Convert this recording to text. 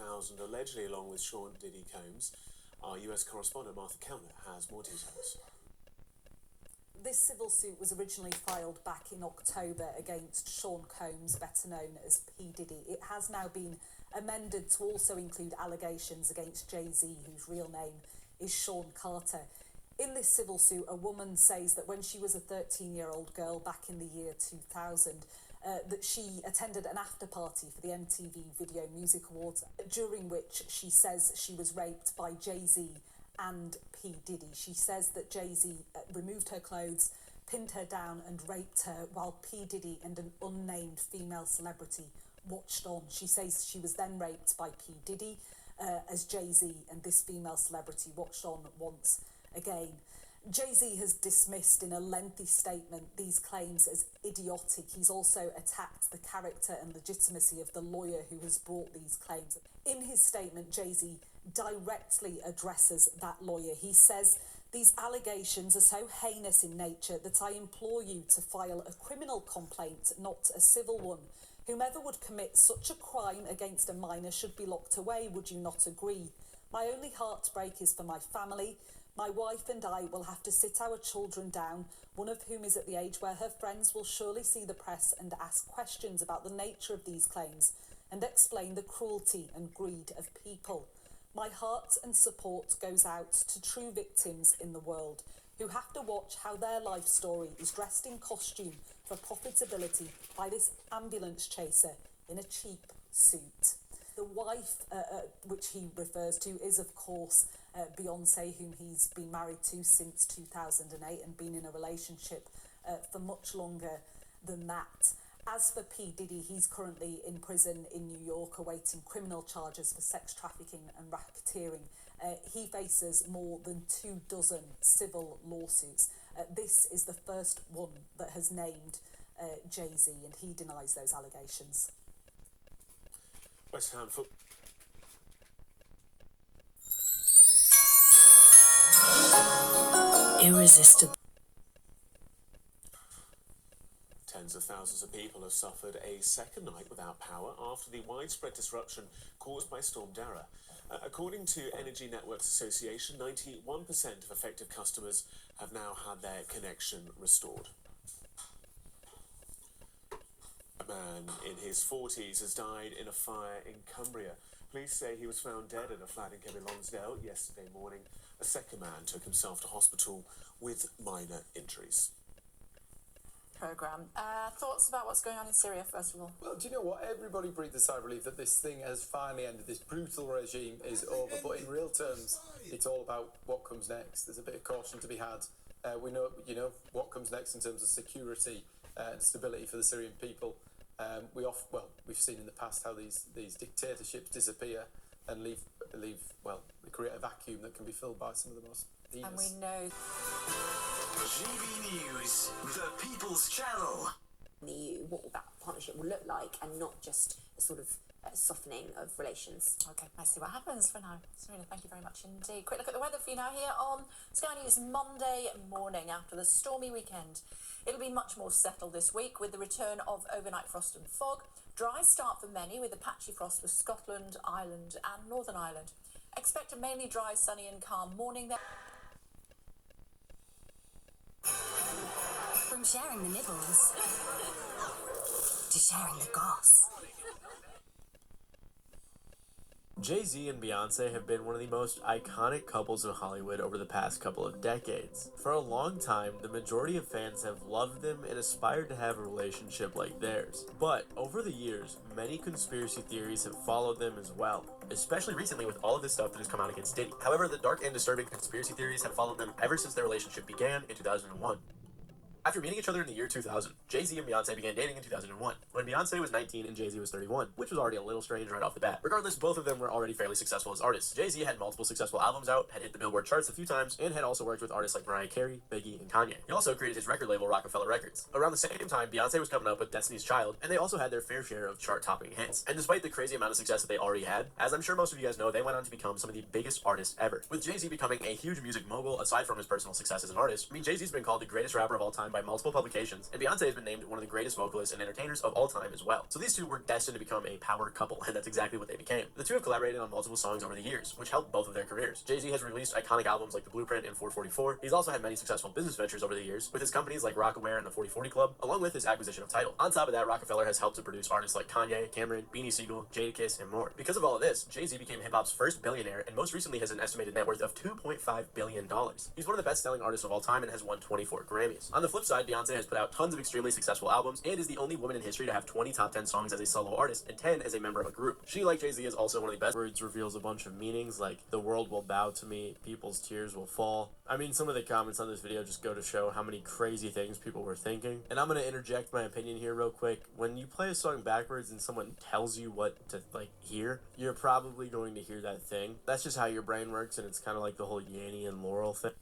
2000, allegedly along with Sean Diddy Combs. Our US correspondent Martha Kellner has more details. This civil suit was originally filed back in October against Sean Combs, better known as P. Diddy. It has now been amended to also include allegations against Jay-Z, whose real name is Sean Carter. In this civil suit, a woman says that when she was a 13-year-old girl back in the year 2000, that she attended an after party for the MTV Video Music Awards, during which she says she was raped by Jay-Z and P. Diddy. She says that Jay-Z removed her clothes, pinned her down and raped her while P. Diddy and an unnamed female celebrity watched on. She says she was then raped by P. Diddy as Jay-Z and this female celebrity watched on once again. Jay-Z has dismissed in a lengthy statement these claims as idiotic. He's also attacked the character and legitimacy of the lawyer who has brought these claims. In his statement, Jay-Z directly addresses that lawyer. He says, "These allegations are so heinous in nature that I implore you to file a criminal complaint, not a civil one. Whomever would commit such a crime against a minor should be locked away. Would you not agree? My only heartbreak is for my family. My wife and I will have to sit our children down, one of whom is at the age where her friends will surely see the press and ask questions about the nature of these claims and explain the cruelty and greed of people. My heart and support goes out to true victims in the world who have to watch how their life story is dressed in costume for profitability by this ambulance chaser in a cheap suit." The wife, which he refers to, is of course Beyonce, whom he's been married to since 2008 and been in a relationship for much longer than that. As for P. Diddy, he's currently in prison in New York awaiting criminal charges for sex trafficking and racketeering. He faces more than 24 civil lawsuits. This is the first one that has named Jay-Z, and he denies those allegations. West Ham football. Irresistible. Tens of thousands of people have suffered a second night without power after the widespread disruption caused by Storm Dara. According to Energy Networks Association, 91% of affected customers have now had their connection restored. A man in his 40s has died in a fire in Cumbria. Police say he was found dead in a flat in Kebby Lonsdale yesterday morning. A second man took himself to hospital with minor injuries. Programme. Thoughts about what's going on in Syria, first of all? Well, do you know what? Everybody breathed a sigh of relief that this thing has finally ended. This brutal regime is over. But in real terms, it's all about what comes next. There's a bit of caution to be had. We know, what comes next in terms of security and stability for the Syrian people. We've seen in the past how these dictatorships disappear and leave they create a vacuum that can be filled by some of the most heinous. And we know GB News, the People's Channel. What that partnership will look like, and not just a sort of softening of relations. Okay, let's see what happens for now. Serena, thank you very much indeed. Quick look at the weather for you now here on Sky News Monday morning after the stormy weekend. It'll be much more settled this week with the return of overnight frost and fog. Dry start for many with a patchy frost for Scotland, Ireland and Northern Ireland. Expect a mainly dry, sunny and calm morning there. From sharing the nibbles to sharing the goss. Jay-Z and Beyonce have been one of the most iconic couples in Hollywood over the past couple of decades. For a long time, the majority of fans have loved them and aspired to have a relationship like theirs. But over the years, many conspiracy theories have followed them as well, especially recently with all of this stuff that has come out against Diddy. However, the dark and disturbing conspiracy theories have followed them ever since their relationship began in 2001. After meeting each other in the year 2000, Jay-Z and Beyonce began dating in 2001, when Beyonce was 19 and Jay-Z was 31, which was already a little strange right off the bat. Regardless, both of them were already fairly successful as artists. Jay-Z had multiple successful albums out, had hit the Billboard charts a few times, and had also worked with artists like Mariah Carey, Biggie, and Kanye. He also created his record label, Rockefeller Records. Around the same time, Beyonce was coming up with Destiny's Child, and they also had their fair share of chart-topping hits. And despite the crazy amount of success that they already had, as I'm sure most of you guys know, they went on to become some of the biggest artists ever. With Jay-Z becoming a huge music mogul, aside from his personal success as an artist, Jay-Z's been called the greatest rapper of all time time by multiple publications, and Beyonce has been named one of the greatest vocalists and entertainers of all time as well. So these two were destined to become a power couple, and that's exactly what they became. The two have collaborated on multiple songs over the years, which helped both of their careers. Jay-Z has released iconic albums like The Blueprint and 444. He's also had many successful business ventures over the years, with his companies like Rockaware and the 4040 Club, along with his acquisition of Tidal. On top of that, Rockefeller has helped to produce artists like Kanye, Cameron, Beanie Siegel, Jadakiss, and more. Because of all of this, Jay-Z became hip-hop's first billionaire, and most recently has an estimated net worth of $2.5 billion. He's one of the best-selling artists of all time and has won 24 Grammys. On the flip side, Beyonce has put out tons of extremely successful albums and is the only woman in history to have 20 top 10 songs as a solo artist and 10 as a member of a group. She, like Jay-Z, is also one of the best. Words reveals a bunch of meanings like, the world will bow to me, people's tears will fall. I mean, some of the comments on this video just go to show how many crazy things people were thinking. And I'm going to interject my opinion here real quick. When you play a song backwards and someone tells you what to, hear, you're probably going to hear that thing. That's just how your brain works, and it's kind of like the whole Yanny and Laurel thing.